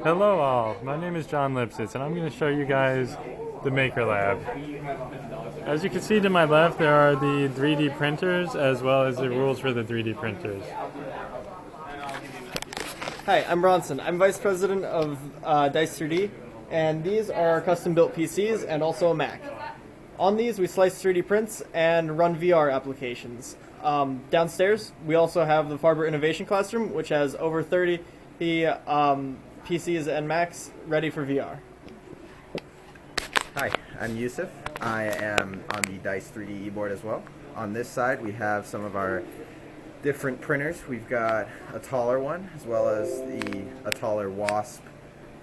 Hello all, my name is John Lipsitz and I'm going to show you guys the Makerlab. As you can see to my left, there are the 3D printers as well as the rules for the 3D printers. Hi, I'm Bronson. I'm Vice President of Dice 3D, and these are custom-built PCs and also a Mac. On these, we slice 3D prints and run VR applications. Downstairs, we also have the Farber Innovation Classroom, which has over 30 PCs and Macs ready for VR. Hi, I'm Yusuf. I am on the Dice 3D e-board as well. On this side, we have some of our different printers. We've got a taller one, as well as a taller Wasp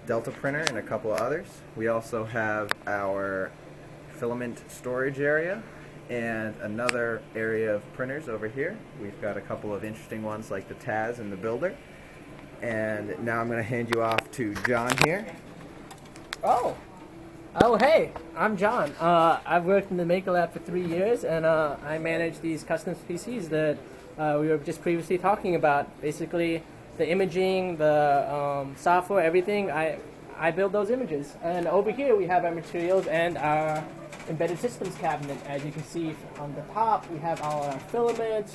Delta printer and a couple of others. We also have our filament storage area and another area of printers over here. We've got a couple of interesting ones like the Taz and the Builder. And now I'm going to hand you off to John here. Oh, hey, I'm John. I've worked in the Makerlab for 3 years, and I manage these custom PCs that we were just previously talking about. Basically, the imaging, the software, everything, I build those images. And over here we have our materials and our embedded systems cabinet. As you can see on the top, we have our filaments,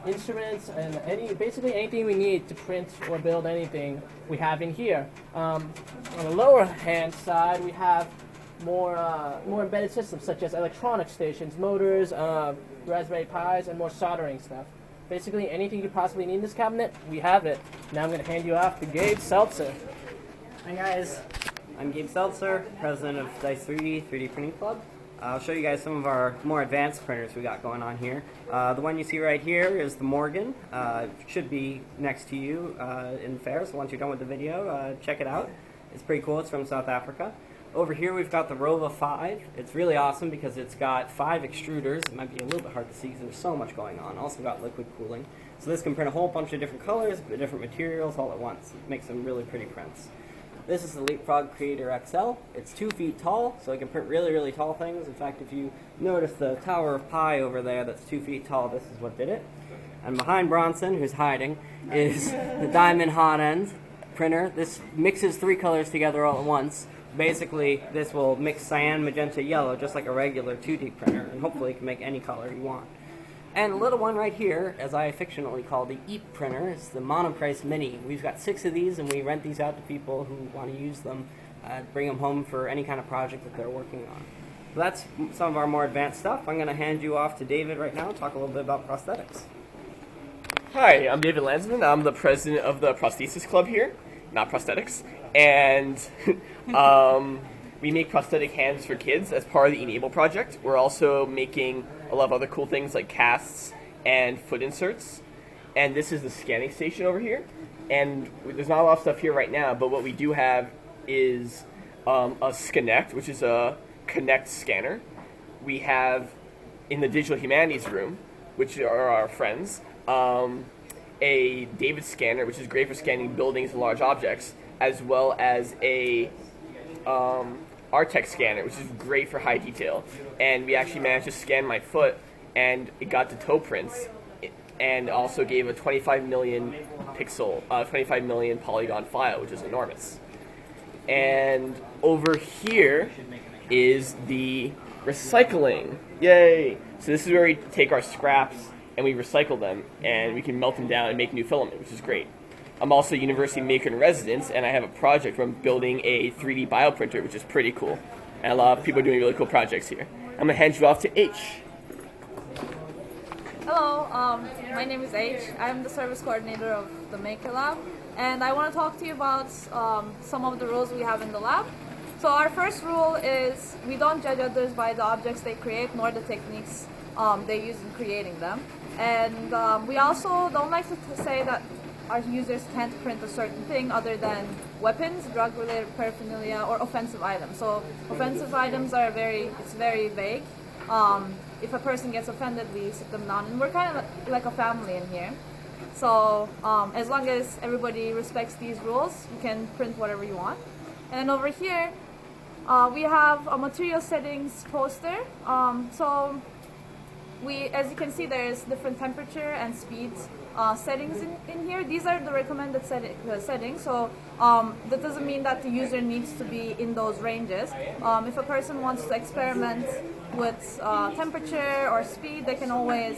instruments, and basically anything we need to print or build anything we have in here. On the lower hand side, we have more embedded systems such as electronic stations, motors, Raspberry Pis, and more soldering stuff. Basically anything you possibly need in this cabinet, we have it. Now I'm going to hand you off to Gabe Seltzer. Hi guys, I'm Gabe Seltzer, president of Dice 3D Printing Club. I'll show you guys some of our more advanced printers we got going on here. The one you see right here is the Morgan. Should be next to you in the fair, so once you're done with the video, check it out. It's pretty cool. It's from South Africa. Over here we've got the Rova 5. It's really awesome because it's got 5 extruders. It might be a little bit hard to see because there's so much going on. Also got liquid cooling. So this can print a whole bunch of different colors, different materials all at once. It makes some really pretty prints. This is the Leapfrog Creator XL. It's 2 feet tall, so it can print really, really tall things. In fact, if you notice the Tower of Pi over there that's 2 feet tall, this is what did it. And behind Bronson, who's hiding, is the Diamond Hot End printer. This mixes 3 colors together all at once. Basically, this will mix cyan, magenta, yellow, just like a regular 2D printer, and hopefully it can make any color you want. And a little one right here, as I affectionately call the EAP printer, is the Monoprice Mini. We've got 6 of these, and we rent these out to people who want to use them, bring them home for any kind of project that they're working on. So that's some of our more advanced stuff. I'm going to hand you off to David right now and talk a little bit about prosthetics. Hi, I'm David Landsman. I'm the president of the Prosthesis Club here, not prosthetics. And we make prosthetic hands for kids as part of the Enable project. We're also making a lot of other cool things like casts and foot inserts. And this is the scanning station over here. And there's not a lot of stuff here right now, but what we do have is a Sconnect, which is a Connect scanner. We have, in the Digital Humanities room, which are our friends, a David scanner, which is great for scanning buildings and large objects, as well as a Artex scanner, which is great for high detail. And we actually managed to scan my foot, and it got to toe prints, and also gave a 25 million pixel, 25 million polygon file, which is enormous. And over here is the recycling. Yay! So this is where we take our scraps and we recycle them, and we can melt them down and make new filament, which is great. I'm also a university maker in residence, and I have a project where I'm building a 3D bioprinter, which is pretty cool. And a lot of people are doing really cool projects here. I'm going to hand you off to H. Hello, my name is H. I'm the service coordinator of the Makerlab, and I want to talk to you about some of the rules we have in the lab. So our first rule is we don't judge others by the objects they create, nor the techniques they use in creating them. And we also don't like to say that our users can't print a certain thing other than weapons, drug-related paraphernalia, or offensive items. So offensive items are very vague. If a person gets offended, we sit them down, and we're kind of like a family in here. So as long as everybody respects these rules, you can print whatever you want. And over here, we have a material settings poster. So as you can see, there's different temperature and speeds settings in here. These are the recommended settings, so that doesn't mean that the user needs to be in those ranges. If a person wants to experiment with temperature or speed, they can always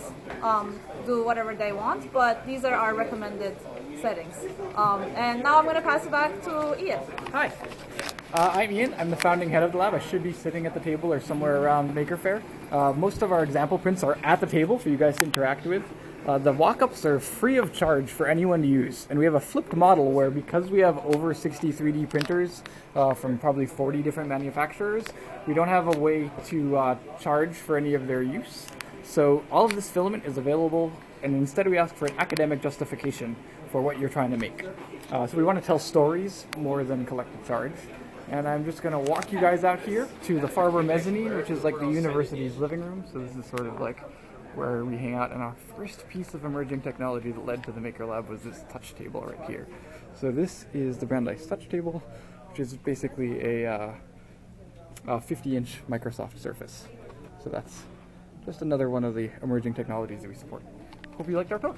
do whatever they want, but these are our recommended settings. And now I'm going to pass it back to Ian. Hi. I'm Ian. I'm the founding head of the lab. I should be sitting at the table or somewhere around Maker Faire. Most of our example prints are at the table for you guys to interact with. The walk-ups are free of charge for anyone to use. And we have a flipped model where, because we have over 60 3D printers from probably 40 different manufacturers, we don't have a way to charge for any of their use. So all of this filament is available, and instead we ask for an academic justification for what you're trying to make. So we want to tell stories more than collect a charge. And I'm just going to walk you guys out here to the Farber Mezzanine, which is like the university's living room. So this is sort of like where we hang out. And our first piece of emerging technology that led to the Maker Lab was this touch table right here. So this is the Brandeis touch table, which is basically a 50-inch Microsoft Surface. So that's just another one of the emerging technologies that we support. Hope you liked our talk.